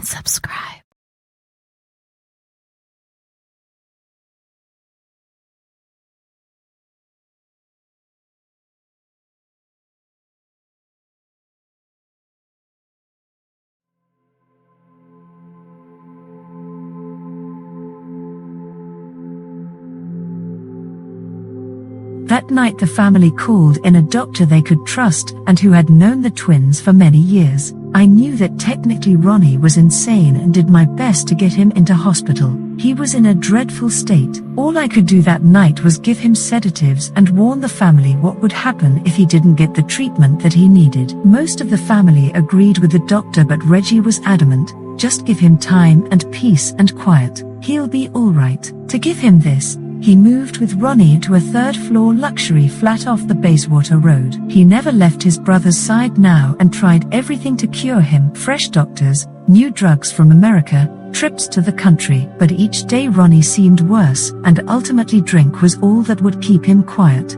and subscribe. That night the family called in a doctor they could trust and who had known the twins for many years. I knew that technically Ronnie was insane and did my best to get him into hospital. He was in a dreadful state. All I could do that night was give him sedatives and warn the family what would happen if he didn't get the treatment that he needed. Most of the family agreed with the doctor, but Reggie was adamant. Just give him time and peace and quiet. He'll be all right. To give him this, he moved with Ronnie into a third-floor luxury flat off the Bayswater Road. He never left his brother's side now and tried everything to cure him. Fresh doctors, new drugs from America, trips to the country. But each day Ronnie seemed worse, and ultimately drink was all that would keep him quiet.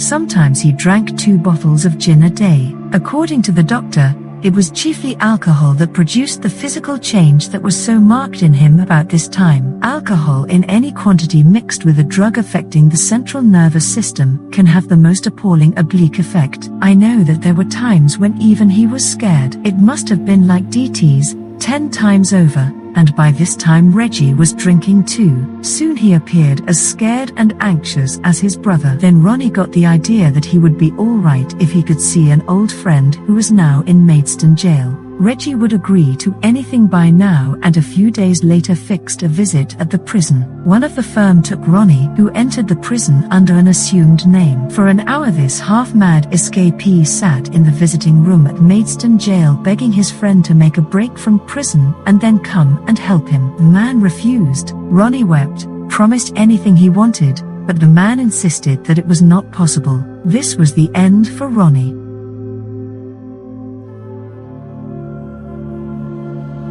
Sometimes he drank 2 bottles of gin a day. According to the doctor, it was chiefly alcohol that produced the physical change that was so marked in him about this time. Alcohol in any quantity mixed with a drug affecting the central nervous system can have the most appalling oblique effect. I know that there were times when even he was scared. It must have been like DTs, 10 times over. And by this time Reggie was drinking too. Soon he appeared as scared and anxious as his brother. Then Ronnie got the idea that he would be alright if he could see an old friend who was now in Maidstone jail. Reggie would agree to anything by now, and a few days later fixed a visit at the prison. One of the firm took Ronnie, who entered the prison under an assumed name. For an hour this half-mad escapee sat in the visiting room at Maidstone jail begging his friend to make a break from prison and then come and help him. The man refused. Ronnie wept, promised anything he wanted, but the man insisted that it was not possible. This was the end for Ronnie.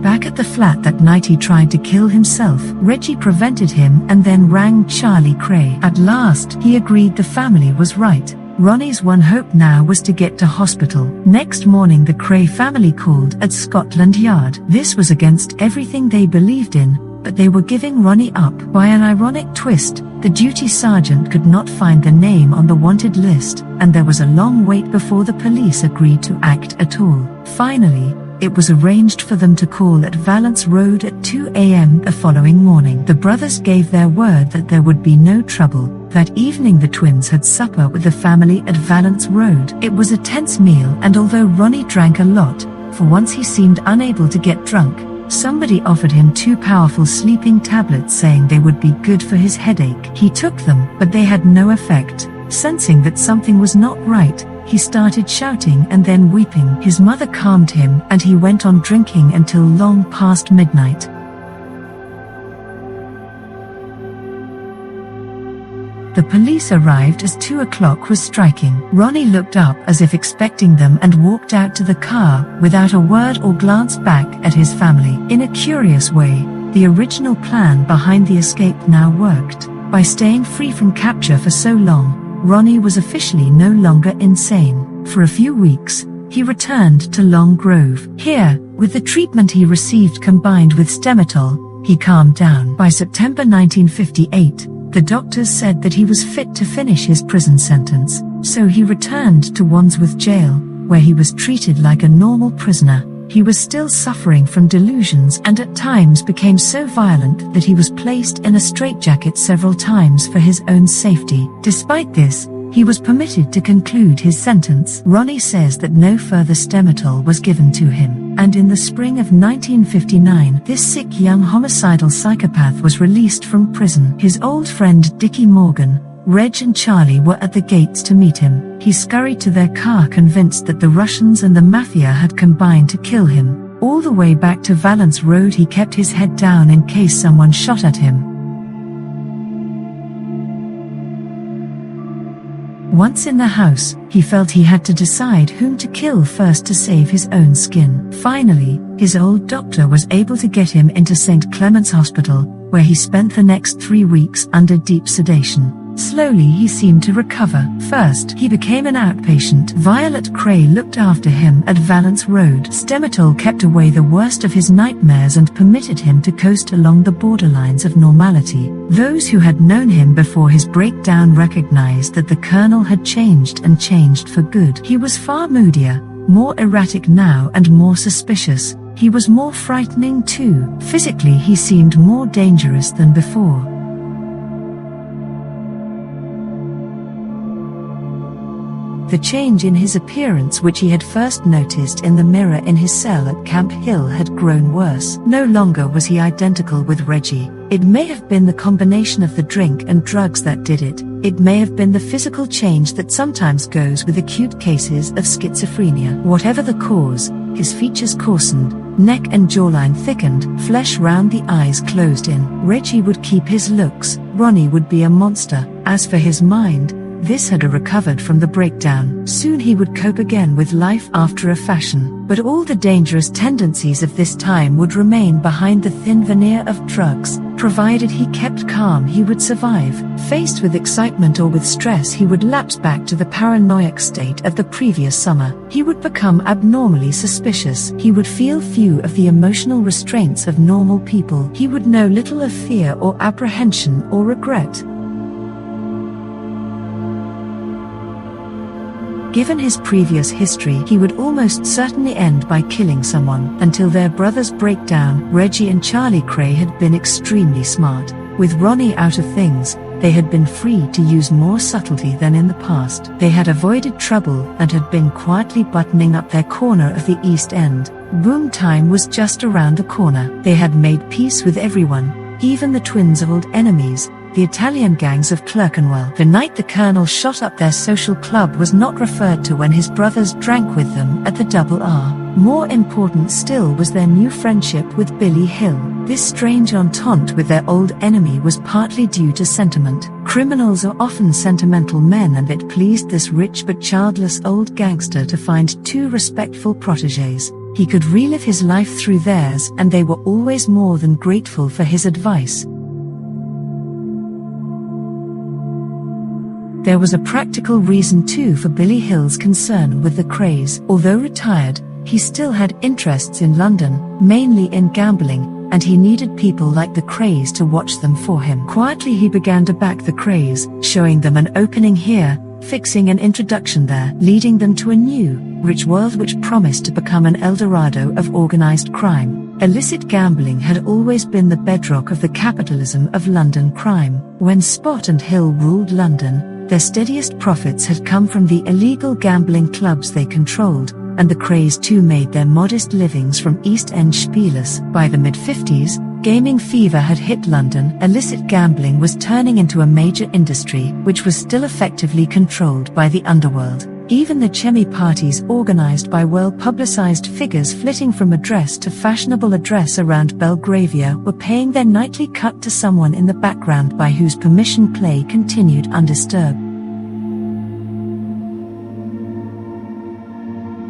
Back at the flat that night he tried to kill himself. Reggie prevented him and then rang Charlie Kray. At last, he agreed the family was right. Ronnie's one hope now was to get to hospital. Next morning the Kray family called at Scotland Yard. This was against everything they believed in, but they were giving Ronnie up. By an ironic twist, the duty sergeant could not find the name on the wanted list, and there was a long wait before the police agreed to act at all. Finally, it was arranged for them to call at Valence Road at 2 a.m. the following morning. The brothers gave their word that there would be no trouble. That evening the twins had supper with the family at Valence Road. It was a tense meal, and although Ronnie drank a lot, for once he seemed unable to get drunk. Somebody offered him 2 powerful sleeping tablets saying they would be good for his headache. He took them, but they had no effect. Sensing that something was not right, he started shouting and then weeping. His mother calmed him and he went on drinking until long past midnight. The police arrived as 2 o'clock was striking. Ronnie looked up as if expecting them and walked out to the car without a word or glanced back at his family. In a curious way, the original plan behind the escape now worked. By staying free from capture for so long, Ronnie was officially no longer insane. For a few weeks, he returned to Long Grove. Here, with the treatment he received combined with Stematol, he calmed down. By September 1958, the doctors said that he was fit to finish his prison sentence, so he returned to Wandsworth Jail, where he was treated like a normal prisoner. He was still suffering from delusions and at times became so violent that he was placed in a straitjacket several times for his own safety. Despite this, he was permitted to conclude his sentence. Ronnie says that no further Stematol was given to him, and in the spring of 1959, this sick young homicidal psychopath was released from prison. His old friend Dickie Morgan, Reg and Charlie were at the gates to meet him. He scurried to their car convinced that the Russians and the Mafia had combined to kill him. All the way back to Valence Road he kept his head down in case someone shot at him. Once in the house, he felt he had to decide whom to kill first to save his own skin. Finally, his old doctor was able to get him into St. Clement's Hospital, where he spent the next 3 weeks under deep sedation. Slowly he seemed to recover. First, he became an outpatient. Violet Kray looked after him at Valence Road. Stematol kept away the worst of his nightmares and permitted him to coast along the borderlines of normality. Those who had known him before his breakdown recognized that the Colonel had changed and changed for good. He was far moodier, more erratic now and more suspicious. He was more frightening too. Physically he seemed more dangerous than before. The change in his appearance which he had first noticed in the mirror in his cell at Camp Hill had grown worse. No longer was he identical with Reggie. It may have been the combination of the drink and drugs that did it. It may have been the physical change that sometimes goes with acute cases of schizophrenia. Whatever the cause, his features coarsened, neck and jawline thickened, flesh round the eyes closed in. Reggie would keep his looks, Ronnie would be a monster. As for his mind, this had recovered from the breakdown. Soon he would cope again with life after a fashion. But all the dangerous tendencies of this time would remain behind the thin veneer of drugs. Provided he kept calm, he would survive. Faced with excitement or with stress, he would lapse back to the paranoid state of the previous summer. He would become abnormally suspicious. He would feel few of the emotional restraints of normal people. He would know little of fear or apprehension or regret. Given his previous history, he would almost certainly end by killing someone. Until their brother's breakdown, Reggie and Charlie Kray had been extremely smart. With Ronnie out of things, they had been free to use more subtlety than in the past. They had avoided trouble and had been quietly buttoning up their corner of the East End. Boom time was just around the corner. They had made peace with everyone, even the twins' old enemies, the Italian gangs of Clerkenwell. The night the Colonel shot up their social club was not referred to when his brothers drank with them at the Double R. More important still was their new friendship with Billy Hill. This strange entente with their old enemy was partly due to sentiment. Criminals are often sentimental men, and it pleased this rich but childless old gangster to find two respectful protégés. He could relive his life through theirs, and they were always more than grateful for his advice. There was a practical reason too for Billy Hill's concern with the Krays. Although retired, he still had interests in London, mainly in gambling, and he needed people like the Krays to watch them for him. Quietly he began to back the Krays, showing them an opening here, fixing an introduction there, leading them to a new, rich world which promised to become an El Dorado of organized crime. Illicit gambling had always been the bedrock of the capitalism of London crime. When Spot and Hill ruled London, their steadiest profits had come from the illegal gambling clubs they controlled, and the Krays too made their modest livings from East End spielers. By the mid-50s, gaming fever had hit London. Illicit gambling was turning into a major industry, which was still effectively controlled by the underworld. Even the chemmy parties organized by well-publicized figures flitting from address to fashionable address around Belgravia were paying their nightly cut to someone in the background by whose permission play continued undisturbed.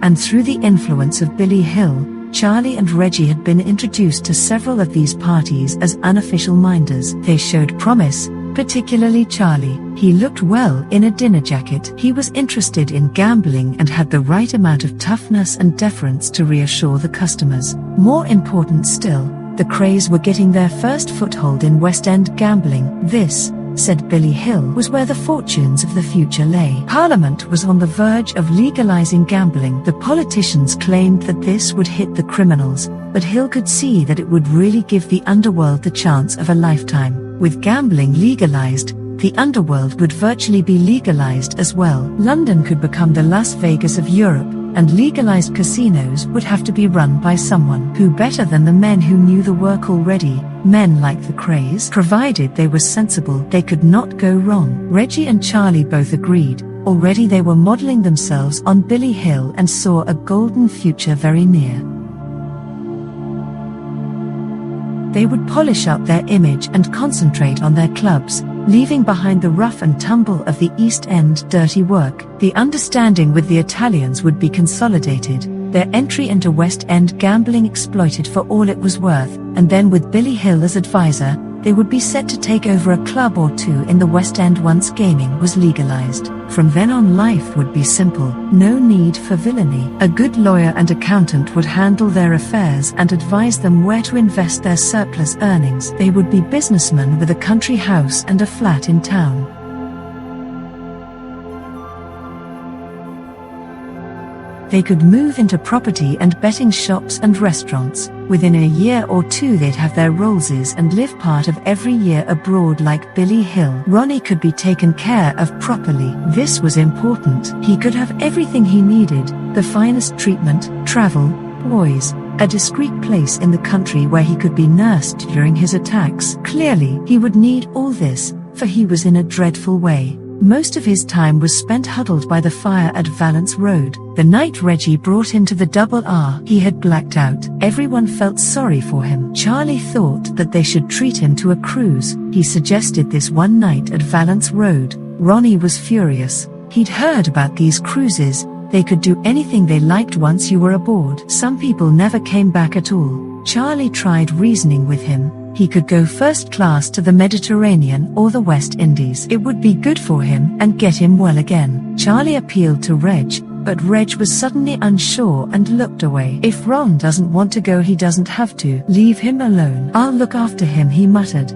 And through the influence of Billy Hill, Charlie and Reggie had been introduced to several of these parties as unofficial minders. They showed promise, particularly Charlie. He looked well in a dinner jacket. He was interested in gambling and had the right amount of toughness and deference to reassure the customers. More important still, the Krays were getting their first foothold in West End gambling. This, said Billy Hill, was where the fortunes of the future lay. Parliament was on the verge of legalizing gambling. The politicians claimed that this would hit the criminals, but Hill could see that it would really give the underworld the chance of a lifetime. With gambling legalized, the underworld would virtually be legalized as well. London could become the Las Vegas of Europe, and legalized casinos would have to be run by someone. Who better than the men who knew the work already? Men like the Krays. Provided they were sensible, they could not go wrong. Reggie and Charlie both agreed. Already they were modeling themselves on Billy Hill and saw a golden future very near. They would polish up their image and concentrate on their clubs, leaving behind the rough and tumble of the East End dirty work. The understanding with the Italians would be consolidated, their entry into West End gambling exploited for all it was worth, and then with Billy Hill as advisor, They would be set to take over a club or two in the West End once gaming was legalized. From then on, life would be simple, no need for villainy. A good lawyer and accountant would handle their affairs and advise them where to invest their surplus earnings. They would be businessmen with a country house and a flat in town. They could move into property and betting shops and restaurants. Within a year or two they'd have their Rollses and live part of every year abroad like Billy Hill. Ronnie could be taken care of properly. This was important. He could have everything he needed, the finest treatment, travel, boys, a discreet place in the country where he could be nursed during his attacks. Clearly, he would need all this, for he was in a dreadful way. Most of his time was spent huddled by the fire at Valence Road. The night Reggie brought him to the Double R, he had blacked out. Everyone felt sorry for him. Charlie thought that they should treat him to a cruise. He suggested this one night at Valence Road. Ronnie was furious. He'd heard about these cruises. They could do anything they liked once you were aboard. Some people never came back at all. Charlie tried reasoning with him. He could go first class to the Mediterranean or the West Indies. It would be good for him and get him well again. Charlie appealed to Reg, but Reg was suddenly unsure and looked away. If Ron doesn't want to go, he doesn't have to. Leave him alone. I'll look after him, he muttered.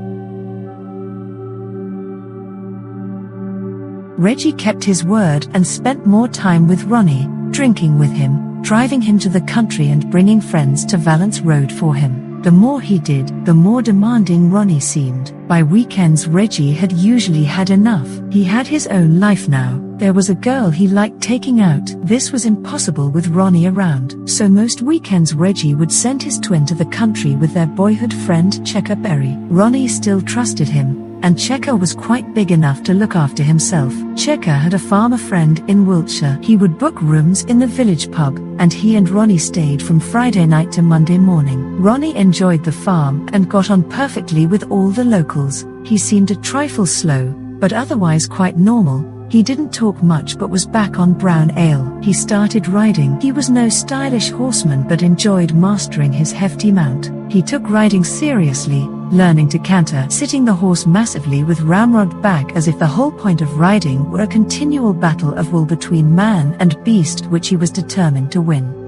Reggie kept his word and spent more time with Ronnie, drinking with him, driving him to the country and bringing friends to Valence Road for him. The more he did, the more demanding Ronnie seemed. By weekends Reggie had usually had enough. He had his own life now. There was a girl he liked taking out. This was impossible with Ronnie around. So most weekends Reggie would send his twin to the country with their boyhood friend Checker Berry. Ronnie still trusted him, and Checker was quite big enough to look after himself. Checker had a farmer friend in Wiltshire. He would book rooms in the village pub, and he and Ronnie stayed from Friday night to Monday morning. Ronnie enjoyed the farm and got on perfectly with all the locals. He seemed a trifle slow, but otherwise quite normal. He didn't talk much but was back on brown ale. He started riding. He was no stylish horseman but enjoyed mastering his hefty mount. He took riding seriously, learning to canter, sitting the horse massively with ramrod back as if the whole point of riding were a continual battle of will between man and beast which he was determined to win.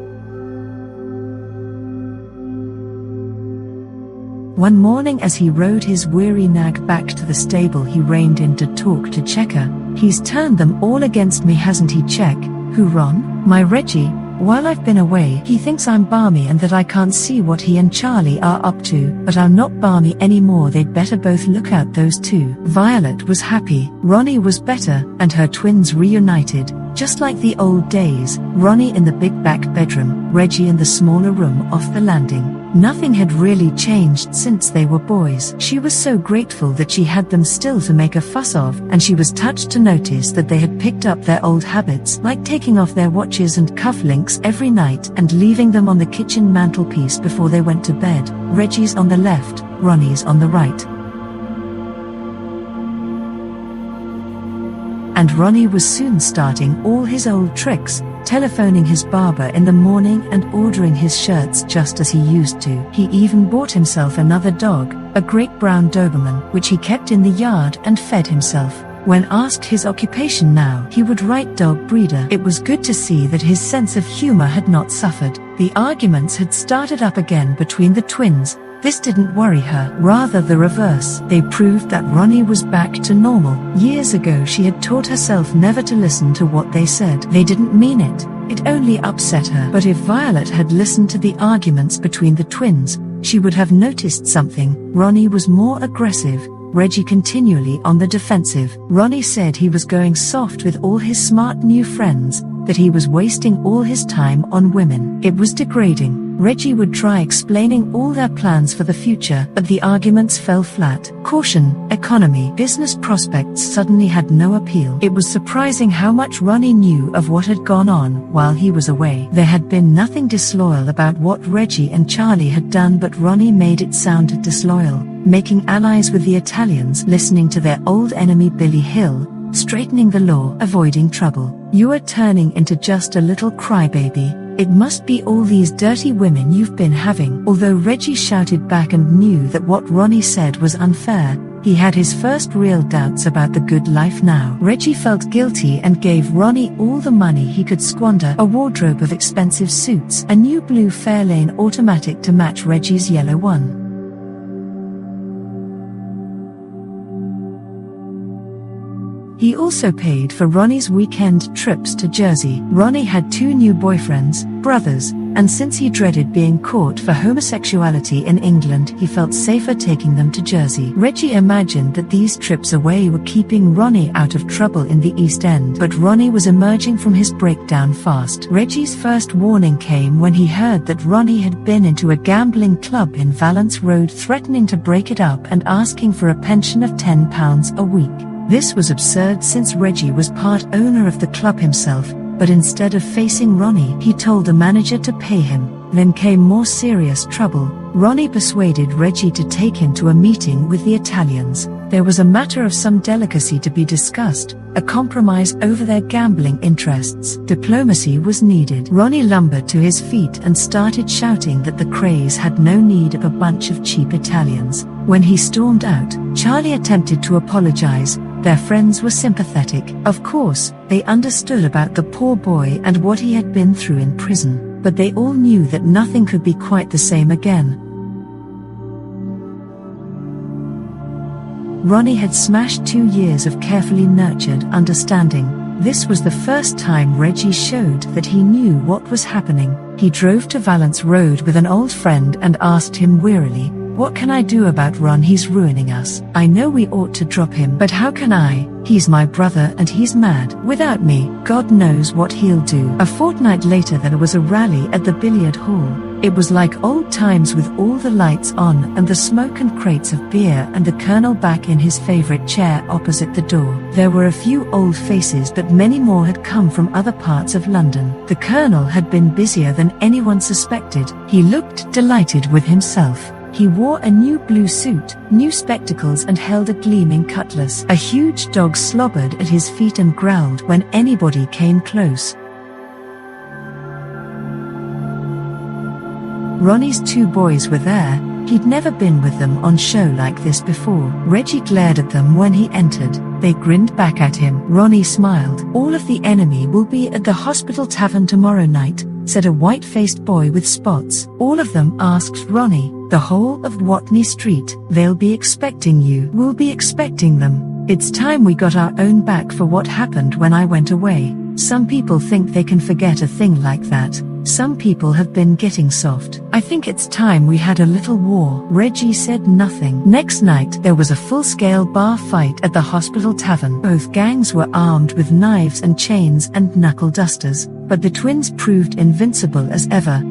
One morning as he rode his weary nag back to the stable he reined in to talk to Checker. He's turned them all against me, hasn't he? Check. Who, Ron? My Reggie. While I've been away, he thinks I'm balmy and that I can't see what he and Charlie are up to. But I'm not balmy anymore, they'd better both look out, those two. Violet was happy. Ronnie was better, and her twins reunited. Just like the old days, Ronnie in the big back bedroom, Reggie in the smaller room off the landing. Nothing had really changed since they were boys. She was so grateful that she had them still to make a fuss of, and she was touched to notice that they had picked up their old habits, like taking off their watches and cufflinks every night and leaving them on the kitchen mantelpiece before they went to bed. Reggie's on the left, Ronnie's on the right. And Ronnie was soon starting all his old tricks, telephoning his barber in the morning and ordering his shirts just as he used to. He even bought himself another dog, a great brown Doberman, which he kept in the yard and fed himself. When asked his occupation now, he would write dog breeder. It was good to see that his sense of humor had not suffered. The arguments had started up again between the twins. This didn't worry her, rather the reverse. They proved that Ronnie was back to normal. Years ago she had taught herself never to listen to what they said. They didn't mean it. It only upset her. But if Violet had listened to the arguments between the twins, she would have noticed something. Ronnie was more aggressive, Reggie continually on the defensive. Ronnie said he was going soft with all his smart new friends, that he was wasting all his time on women. It was degrading. Reggie would try explaining all their plans for the future, but the arguments fell flat. Caution, economy, business prospects suddenly had no appeal. It was surprising how much Ronnie knew of what had gone on while he was away. There had been nothing disloyal about what Reggie and Charlie had done, but Ronnie made it sound disloyal, making allies with the Italians, listening to their old enemy Billy Hill, straightening the law, avoiding trouble. You are turning into just a little crybaby. "It must be all these dirty women you've been having." Although Reggie shouted back and knew that what Ronnie said was unfair, he had his first real doubts about the good life now. Reggie felt guilty and gave Ronnie all the money he could squander, a wardrobe of expensive suits, a new blue Fairlane automatic to match Reggie's yellow one. He also paid for Ronnie's weekend trips to Jersey. Ronnie had 2 new boyfriends, brothers, and since he dreaded being caught for homosexuality in England, he felt safer taking them to Jersey. Reggie imagined that these trips away were keeping Ronnie out of trouble in the East End, but Ronnie was emerging from his breakdown fast. Reggie's first warning came when he heard that Ronnie had been into a gambling club in Valence Road, threatening to break it up and asking for a pension of £10 a week. This was absurd since Reggie was part owner of the club himself, but instead of facing Ronnie, he told the manager to pay him. Then came more serious trouble. Ronnie persuaded Reggie to take him to a meeting with the Italians. There was a matter of some delicacy to be discussed, a compromise over their gambling interests. Diplomacy was needed. Ronnie lumbered to his feet and started shouting that the Krays had no need of a bunch of cheap Italians. When he stormed out, Charlie attempted to apologize. Their friends were sympathetic. Of course, they understood about the poor boy and what he had been through in prison, but they all knew that nothing could be quite the same again. Ronnie had smashed 2 years of carefully nurtured understanding. This was the first time Reggie showed that he knew what was happening. He drove to Valence Road with an old friend and asked him wearily, "What can I do about Ron? He's ruining us. I know we ought to drop him, but how can I? He's my brother and he's mad. Without me, God knows what he'll do." A fortnight later there was a rally at the billiard hall. It was like old times with all the lights on and the smoke and crates of beer and the Colonel back in his favorite chair opposite the door. There were a few old faces, but many more had come from other parts of London. The Colonel had been busier than anyone suspected. He looked delighted with himself. He wore a new blue suit, new spectacles and held a gleaming cutlass. A huge dog slobbered at his feet and growled when anybody came close. Ronnie's 2 boys were there. He'd never been with them on show like this before. Reggie glared at them when he entered. They grinned back at him. Ronnie smiled. "All of the enemy will be at the hospital tavern tomorrow night," said a white-faced boy with spots. "All of them?" asked Ronnie. "The whole of Watney Street. They'll be expecting you." "We'll be expecting them. It's time we got our own back for what happened when I went away. Some people think they can forget a thing like that. Some people have been getting soft. I think it's time we had a little war." Reggie said nothing. Next night there was a full-scale bar fight at the hospital tavern. Both gangs were armed with knives and chains and knuckle dusters, but the twins proved invincible as ever.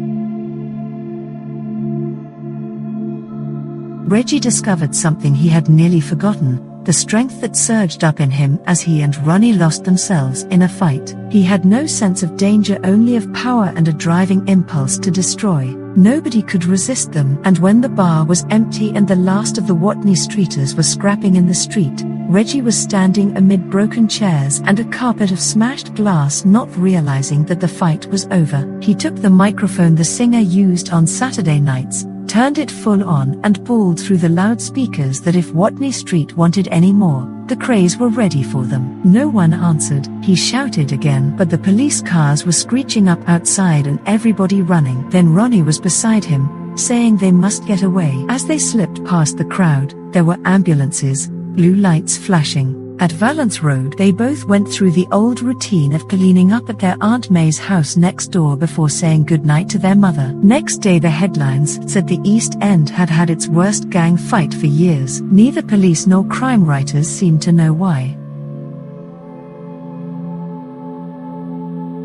Reggie discovered something he had nearly forgotten: the strength that surged up in him as he and Ronnie lost themselves in a fight. He had no sense of danger, only of power and a driving impulse to destroy. Nobody could resist them, and when the bar was empty and the last of the Watney Streeters were scrapping in the street, Reggie was standing amid broken chairs and a carpet of smashed glass, not realizing that the fight was over. He took the microphone the singer used on Saturday nights, turned it full on and bawled through the loudspeakers that if Watney Street wanted any more, the Krays were ready for them. No one answered. He shouted again, but the police cars were screeching up outside and everybody running. Then Ronnie was beside him, saying they must get away. As they slipped past the crowd, there were ambulances, blue lights flashing. At Valence Road, they both went through the old routine of cleaning up at their Aunt May's house next door before saying goodnight to their mother. Next day the headlines said the East End had had its worst gang fight for years. Neither police nor crime writers seemed to know why.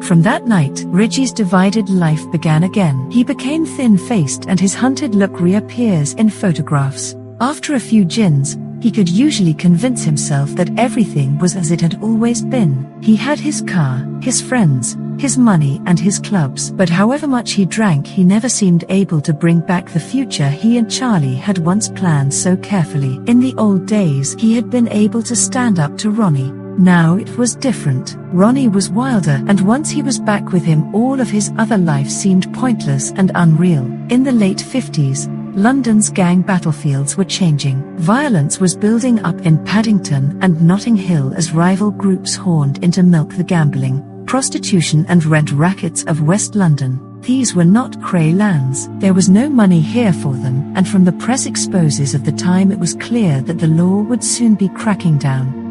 From that night, Reggie's divided life began again. He became thin-faced and his hunted look reappears in photographs. After a few gins, he could usually convince himself that everything was as it had always been. He had his car, his friends, his money and his clubs. But however much he drank, he never seemed able to bring back the future he and Charlie had once planned so carefully. In the old days, he had been able to stand up to Ronnie, Now it was different. Ronnie was wilder, and once he was back with him, all of his other life seemed pointless and unreal. In the late 50s, London's gang battlefields were changing. Violence was building up in Paddington and Notting Hill as rival groups horned in to milk the gambling, prostitution and rent rackets of West London. These were not Kray lands. There was no money here for them, and from the press exposes of the time it was clear that the law would soon be cracking down.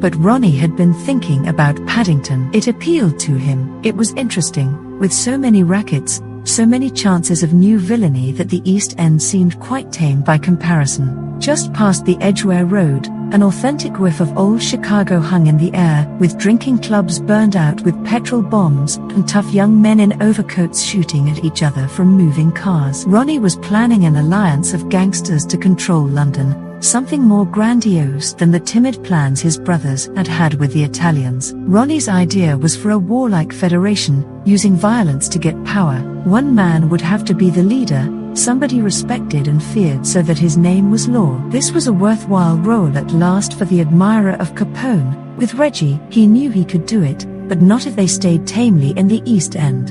But Ronnie had been thinking about Paddington. It appealed to him. It was interesting, with so many rackets, so many chances of new villainy, that the East End seemed quite tame by comparison. Just past the Edgware Road, an authentic whiff of old Chicago hung in the air, with drinking clubs burned out with petrol bombs and tough young men in overcoats shooting at each other from moving cars. Ronnie was planning an alliance of gangsters to control London, something more grandiose than the timid plans his brothers had had with the Italians. Ronnie's idea was for a warlike federation, using violence to get power. One man would have to be the leader, somebody respected and feared so that his name was law. This was a worthwhile role at last for the admirer of Capone. With Reggie, he knew he could do it, but not if they stayed tamely in the East End.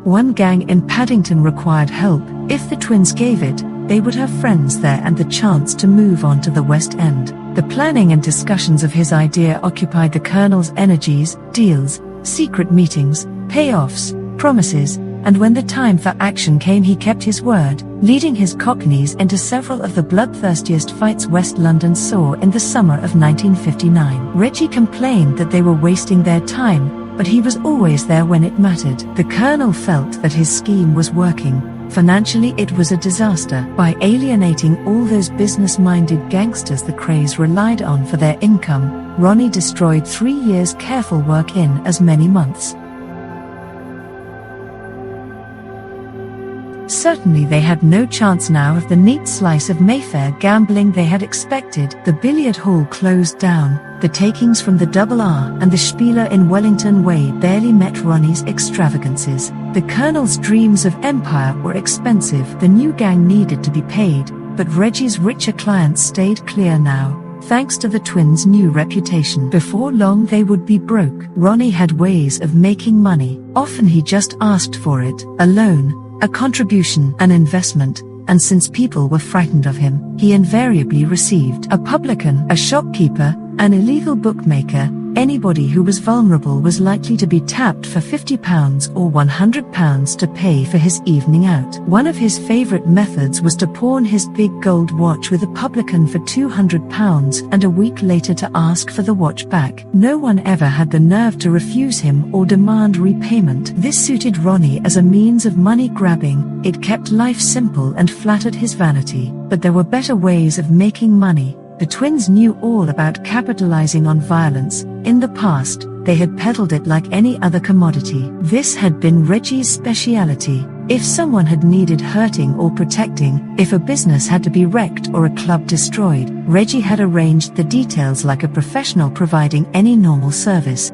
One gang in Paddington required help. If the twins gave it, they would have friends there and the chance to move on to the West End. The planning and discussions of his idea occupied the Colonel's energies, deals, secret meetings, payoffs, promises, and when the time for action came he kept his word, leading his cockneys into several of the bloodthirstiest fights West London saw in the summer of 1959. Reggie complained that they were wasting their time, but he was always there when it mattered. The Colonel felt that his scheme was working. Financially it was a disaster. By alienating all those business-minded gangsters the Krays relied on for their income, Ronnie destroyed 3 years' careful work in as many months. Certainly they had no chance now of the neat slice of Mayfair gambling they had expected. The billiard hall closed down, the takings from the Double R and the Spieler in Wellington Way barely met Ronnie's extravagances. The Colonel's dreams of empire were expensive. The new gang needed to be paid, but Reggie's richer clients stayed clear now, thanks to the twins' new reputation. Before long they would be broke. Ronnie had ways of making money. Often he just asked for it, a loan, a contribution, an investment, and since people were frightened of him, he invariably received a publican, a shopkeeper, an illegal bookmaker. Anybody who was vulnerable was likely to be tapped for £50 or £100 to pay for his evening out. One of his favorite methods was to pawn his big gold watch with a publican for £200 and a week later to ask for the watch back. No one ever had the nerve to refuse him or demand repayment. This suited Ronnie as a means of money grabbing. It kept life simple and flattered his vanity. But there were better ways of making money. The twins knew all about capitalizing on violence. In the past, they had peddled it like any other commodity. This had been Reggie's speciality. If someone had needed hurting or protecting, if a business had to be wrecked or a club destroyed, Reggie had arranged the details like a professional providing any normal service.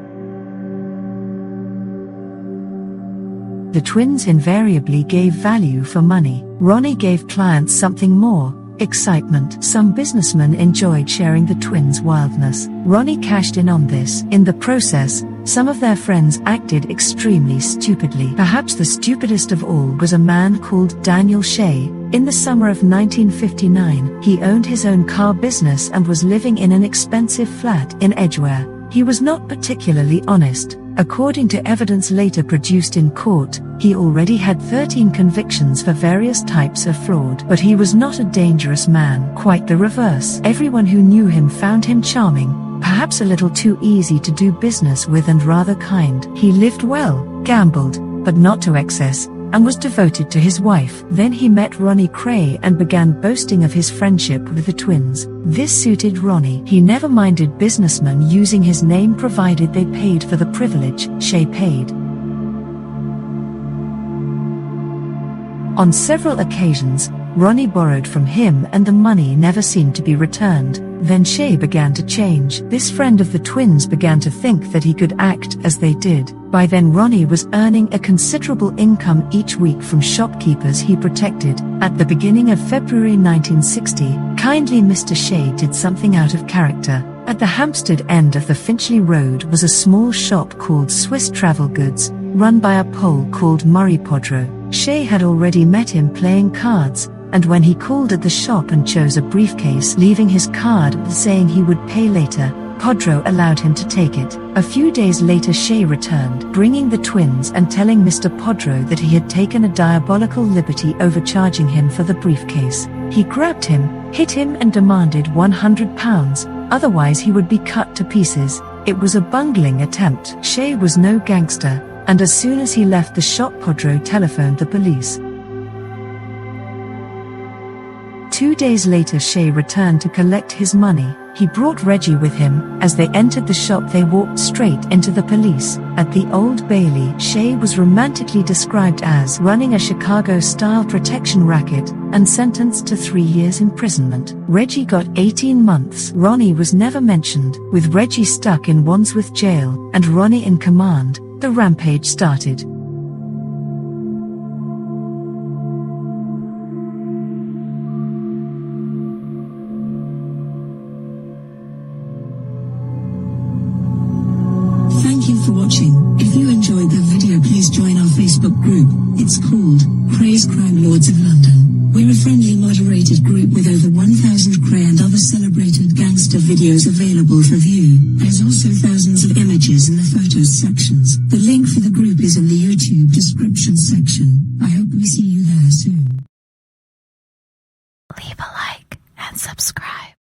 The twins invariably gave value for money. Ronnie gave clients something more. Excitement. Some businessmen enjoyed sharing the twins' wildness. Ronnie cashed in on this. In the process, some of their friends acted extremely stupidly. Perhaps the stupidest of all was a man called Daniel Shea. In the summer of 1959, he owned his own car business and was living in an expensive flat in Edgware. He was not particularly honest. According to evidence later produced in court, he already had 13 convictions for various types of fraud. But he was not a dangerous man, quite the reverse. Everyone who knew him found him charming, perhaps a little too easy to do business with and rather kind. He lived well, gambled, but not to excess, and was devoted to his wife. Then he met Ronnie Kray and began boasting of his friendship with the twins. This suited Ronnie. He never minded businessmen using his name provided they paid for the privilege. Shea paid. On several occasions, Ronnie borrowed from him and the money never seemed to be returned. Then Shay began to change. This friend of the twins began to think that he could act as they did. By then Ronnie was earning a considerable income each week from shopkeepers he protected. At the beginning of February 1960, kindly Mr. Shay did something out of character. At the Hampstead end of the Finchley Road was a small shop called Swiss Travel Goods, run by a Pole called Murray Podro. Shay had already met him playing cards, and when he called at the shop and chose a briefcase leaving his card saying he would pay later, Podro allowed him to take it. A few days later Shay returned, bringing the twins and telling Mr. Podro that he had taken a diabolical liberty overcharging him for the briefcase. He grabbed him, hit him and demanded £100, otherwise he would be cut to pieces. It was a bungling attempt. Shay was no gangster, and as soon as he left the shop Podro telephoned the police. 2 days later Shay returned to collect his money. He brought Reggie with him. As they entered the shop they walked straight into the police. At the Old Bailey, Shay was romantically described as running a Chicago-style protection racket and sentenced to 3 years imprisonment. Reggie got 18 months. Ronnie was never mentioned. With Reggie stuck in Wandsworth jail and Ronnie in command, the rampage started. Thank you for watching. If you enjoyed the video, please join our Facebook group. It's called Krays Crime Lords of London. We're a friendly moderated group with over 1,000 Kray and other celebrated gangster videos available for view. There's also thousands of images in the photos sections. The link for the group is in the YouTube description section. I hope we see you there soon. Leave a like and subscribe.